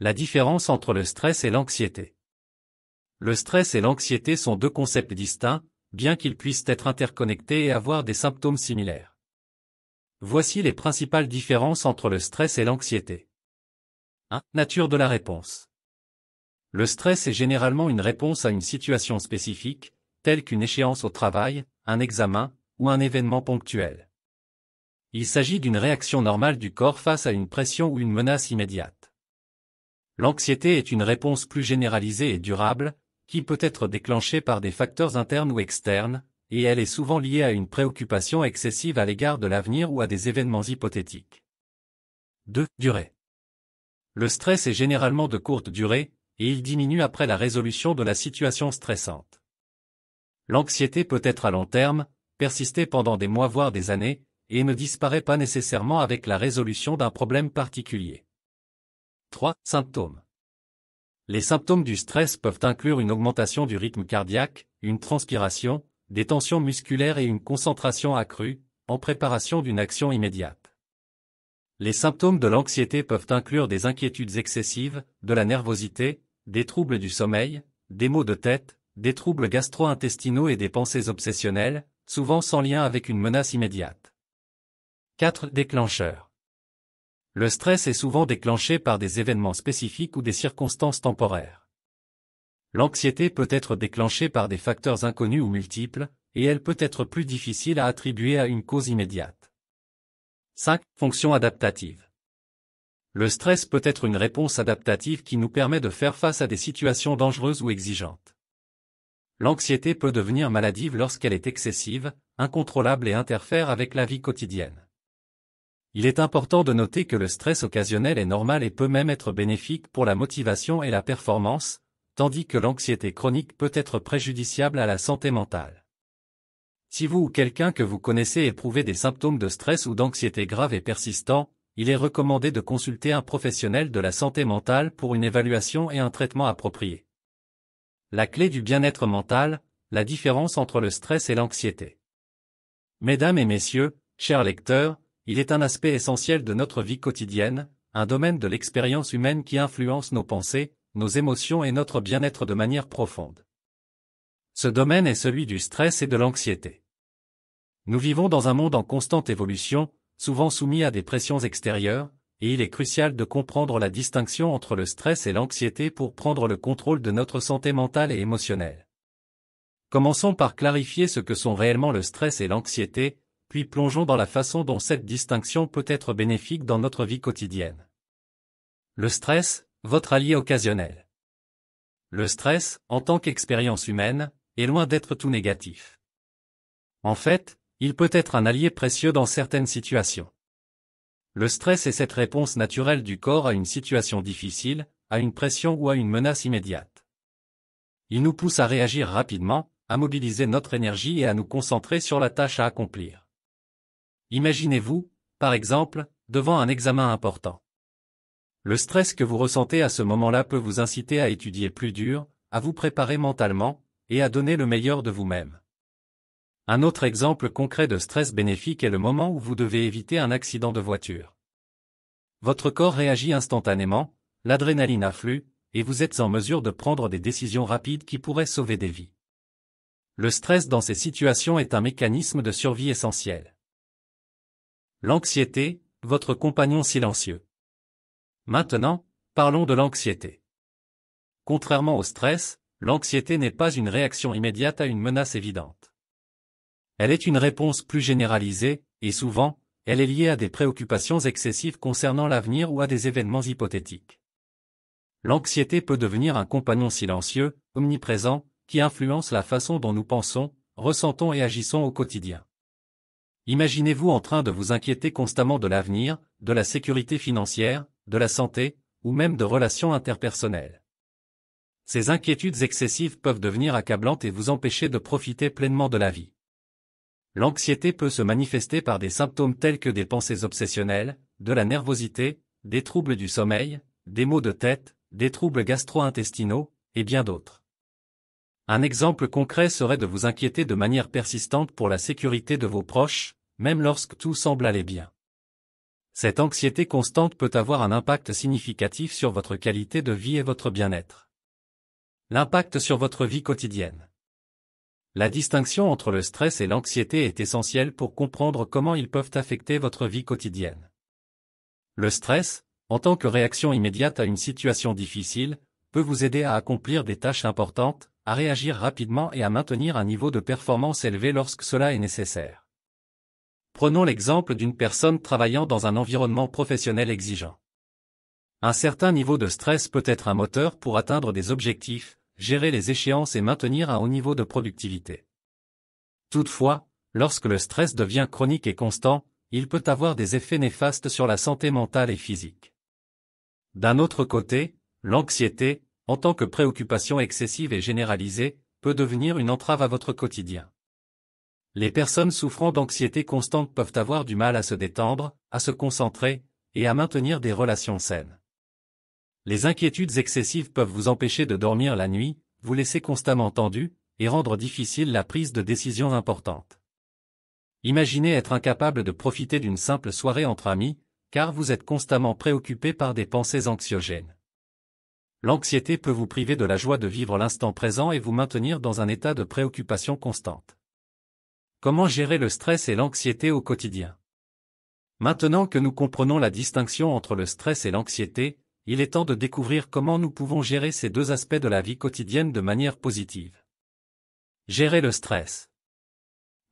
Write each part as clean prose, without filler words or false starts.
La différence entre le stress et l'anxiété. Le stress et l'anxiété sont deux concepts distincts, bien qu'ils puissent être interconnectés et avoir des symptômes similaires. Voici les principales différences entre le stress et l'anxiété. 1. Nature de la réponse. Le stress est généralement une réponse à une situation spécifique, telle qu'une échéance au travail, un examen, ou un événement ponctuel. Il s'agit d'une réaction normale du corps face à une pression ou une menace immédiate. L'anxiété est une réponse plus généralisée et durable, qui peut être déclenchée par des facteurs internes ou externes, et elle est souvent liée à une préoccupation excessive à l'égard de l'avenir ou à des événements hypothétiques. 2. Durée. Le stress est généralement de courte durée, et il diminue après la résolution de la situation stressante. L'anxiété peut être à long terme, persister pendant des mois voire des années, et ne disparaît pas nécessairement avec la résolution d'un problème particulier. 3. Symptômes. Les symptômes du stress peuvent inclure une augmentation du rythme cardiaque, une transpiration, des tensions musculaires et une concentration accrue, en préparation d'une action immédiate. Les symptômes de l'anxiété peuvent inclure des inquiétudes excessives, de la nervosité, des troubles du sommeil, des maux de tête, des troubles gastro-intestinaux et des pensées obsessionnelles, souvent sans lien avec une menace immédiate. 4. Déclencheurs. Le stress est souvent déclenché par des événements spécifiques ou des circonstances temporaires. L'anxiété peut être déclenchée par des facteurs inconnus ou multiples, et elle peut être plus difficile à attribuer à une cause immédiate. 5. Fonction adaptative. Le stress peut être une réponse adaptative qui nous permet de faire face à des situations dangereuses ou exigeantes. L'anxiété peut devenir maladive lorsqu'elle est excessive, incontrôlable et interfère avec la vie quotidienne. Il est important de noter que le stress occasionnel est normal et peut même être bénéfique pour la motivation et la performance, tandis que l'anxiété chronique peut être préjudiciable à la santé mentale. Si vous ou quelqu'un que vous connaissez éprouvez des symptômes de stress ou d'anxiété graves et persistants, il est recommandé de consulter un professionnel de la santé mentale pour une évaluation et un traitement approprié. La clé du bien-être mental, la différence entre le stress et l'anxiété. Mesdames et messieurs, chers lecteurs, il est un aspect essentiel de notre vie quotidienne, un domaine de l'expérience humaine qui influence nos pensées, nos émotions et notre bien-être de manière profonde. Ce domaine est celui du stress et de l'anxiété. Nous vivons dans un monde en constante évolution, souvent soumis à des pressions extérieures, et il est crucial de comprendre la distinction entre le stress et l'anxiété pour prendre le contrôle de notre santé mentale et émotionnelle. Commençons par clarifier ce que sont réellement le stress et l'anxiété, puis plongeons dans la façon dont cette distinction peut être bénéfique dans notre vie quotidienne. Le stress, votre allié occasionnel. Le stress, en tant qu'expérience humaine, est loin d'être tout négatif. En fait, il peut être un allié précieux dans certaines situations. Le stress est cette réponse naturelle du corps à une situation difficile, à une pression ou à une menace immédiate. Il nous pousse à réagir rapidement, à mobiliser notre énergie et à nous concentrer sur la tâche à accomplir. Imaginez-vous, par exemple, devant un examen important. Le stress que vous ressentez à ce moment-là peut vous inciter à étudier plus dur, à vous préparer mentalement, et à donner le meilleur de vous-même. Un autre exemple concret de stress bénéfique est le moment où vous devez éviter un accident de voiture. Votre corps réagit instantanément, l'adrénaline afflue, et vous êtes en mesure de prendre des décisions rapides qui pourraient sauver des vies. Le stress dans ces situations est un mécanisme de survie essentiel. L'anxiété, votre compagnon silencieux. Maintenant, parlons de l'anxiété. Contrairement au stress, l'anxiété n'est pas une réaction immédiate à une menace évidente. Elle est une réponse plus généralisée, et souvent, elle est liée à des préoccupations excessives concernant l'avenir ou à des événements hypothétiques. L'anxiété peut devenir un compagnon silencieux, omniprésent, qui influence la façon dont nous pensons, ressentons et agissons au quotidien. Imaginez-vous en train de vous inquiéter constamment de l'avenir, de la sécurité financière, de la santé, ou même de relations interpersonnelles. Ces inquiétudes excessives peuvent devenir accablantes et vous empêcher de profiter pleinement de la vie. L'anxiété peut se manifester par des symptômes tels que des pensées obsessionnelles, de la nervosité, des troubles du sommeil, des maux de tête, des troubles gastro-intestinaux, et bien d'autres. Un exemple concret serait de vous inquiéter de manière persistante pour la sécurité de vos proches, même lorsque tout semble aller bien. Cette anxiété constante peut avoir un impact significatif sur votre qualité de vie et votre bien-être. L'impact sur votre vie quotidienne. La distinction entre le stress et l'anxiété est essentielle pour comprendre comment ils peuvent affecter votre vie quotidienne. Le stress, en tant que réaction immédiate à une situation difficile, peut vous aider à accomplir des tâches importantes, à réagir rapidement et à maintenir un niveau de performance élevé lorsque cela est nécessaire. Prenons l'exemple d'une personne travaillant dans un environnement professionnel exigeant. Un certain niveau de stress peut être un moteur pour atteindre des objectifs, gérer les échéances et maintenir un haut niveau de productivité. Toutefois, lorsque le stress devient chronique et constant, il peut avoir des effets néfastes sur la santé mentale et physique. D'un autre côté, l'anxiété, en tant que préoccupation excessive et généralisée, peut devenir une entrave à votre quotidien. Les personnes souffrant d'anxiété constante peuvent avoir du mal à se détendre, à se concentrer, et à maintenir des relations saines. Les inquiétudes excessives peuvent vous empêcher de dormir la nuit, vous laisser constamment tendu, et rendre difficile la prise de décisions importantes. Imaginez être incapable de profiter d'une simple soirée entre amis, car vous êtes constamment préoccupé par des pensées anxiogènes. L'anxiété peut vous priver de la joie de vivre l'instant présent et vous maintenir dans un état de préoccupation constante. Comment gérer le stress et l'anxiété au quotidien? Maintenant que nous comprenons la distinction entre le stress et l'anxiété, il est temps de découvrir comment nous pouvons gérer ces deux aspects de la vie quotidienne de manière positive. Gérer le stress.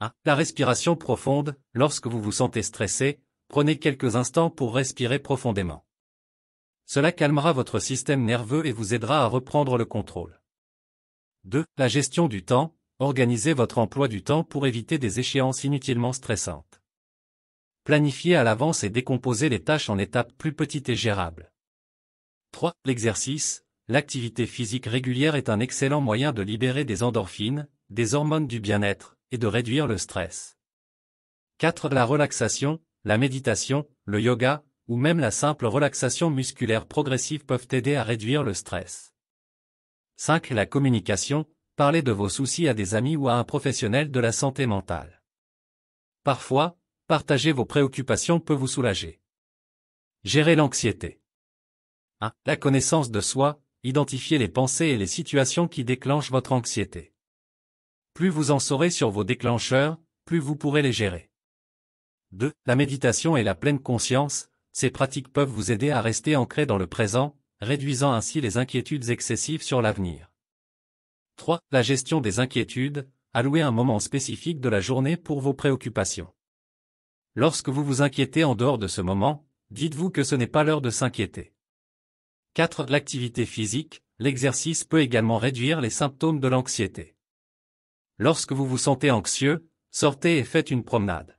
1. La respiration profonde. Lorsque vous vous sentez stressé, prenez quelques instants pour respirer profondément. Cela calmera votre système nerveux et vous aidera à reprendre le contrôle. 2. La gestion du temps. Organisez votre emploi du temps pour éviter des échéances inutilement stressantes. Planifiez à l'avance et décomposez les tâches en étapes plus petites et gérables. 3. L'exercice. L'activité physique régulière est un excellent moyen de libérer des endorphines, des hormones du bien-être, et de réduire le stress. 4. La relaxation, la méditation, le yoga, ou même la simple relaxation musculaire progressive peuvent aider à réduire le stress. 5. La communication, parlez de vos soucis à des amis ou à un professionnel de la santé mentale. Parfois, partager vos préoccupations peut vous soulager. Gérer l'anxiété. 1. La connaissance de soi, identifiez les pensées et les situations qui déclenchent votre anxiété. Plus vous en saurez sur vos déclencheurs, plus vous pourrez les gérer. 2. La méditation et la pleine conscience, ces pratiques peuvent vous aider à rester ancré dans le présent, réduisant ainsi les inquiétudes excessives sur l'avenir. 3. La gestion des inquiétudes, allouez un moment spécifique de la journée pour vos préoccupations. Lorsque vous vous inquiétez en dehors de ce moment, dites-vous que ce n'est pas l'heure de s'inquiéter. 4. L'activité physique, l'exercice peut également réduire les symptômes de l'anxiété. Lorsque vous vous sentez anxieux, sortez et faites une promenade.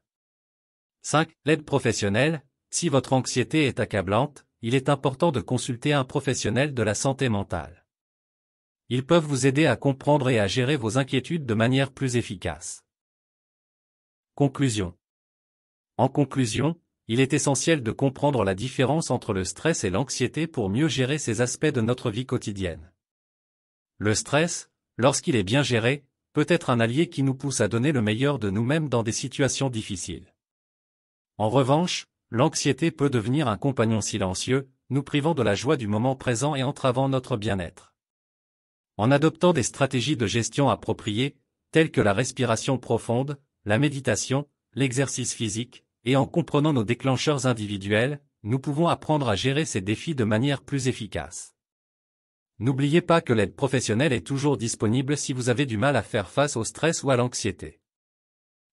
5. L'aide professionnelle, si votre anxiété est accablante, il est important de consulter un professionnel de la santé mentale. Ils peuvent vous aider à comprendre et à gérer vos inquiétudes de manière plus efficace. Conclusion. En conclusion, il est essentiel de comprendre la différence entre le stress et l'anxiété pour mieux gérer ces aspects de notre vie quotidienne. Le stress, lorsqu'il est bien géré, peut être un allié qui nous pousse à donner le meilleur de nous-mêmes dans des situations difficiles. En revanche, l'anxiété peut devenir un compagnon silencieux, nous privant de la joie du moment présent et entravant notre bien-être. En adoptant des stratégies de gestion appropriées, telles que la respiration profonde, la méditation, l'exercice physique, et en comprenant nos déclencheurs individuels, nous pouvons apprendre à gérer ces défis de manière plus efficace. N'oubliez pas que l'aide professionnelle est toujours disponible si vous avez du mal à faire face au stress ou à l'anxiété.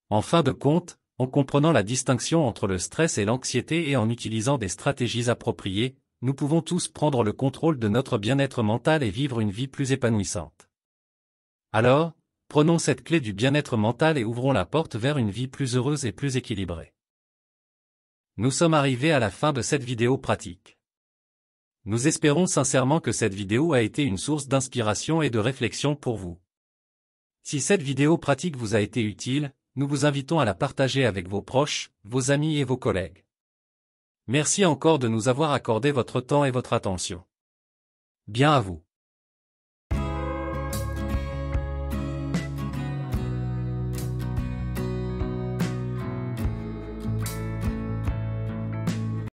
En fin de compte, en comprenant la distinction entre le stress et l'anxiété et en utilisant des stratégies appropriées, nous pouvons tous prendre le contrôle de notre bien-être mental et vivre une vie plus épanouissante. Alors, prenons cette clé du bien-être mental et ouvrons la porte vers une vie plus heureuse et plus équilibrée. Nous sommes arrivés à la fin de cette vidéo pratique. Nous espérons sincèrement que cette vidéo a été une source d'inspiration et de réflexion pour vous. Si cette vidéo pratique vous a été utile, nous vous invitons à la partager avec vos proches, vos amis et vos collègues. Merci encore de nous avoir accordé votre temps et votre attention. Bien à vous.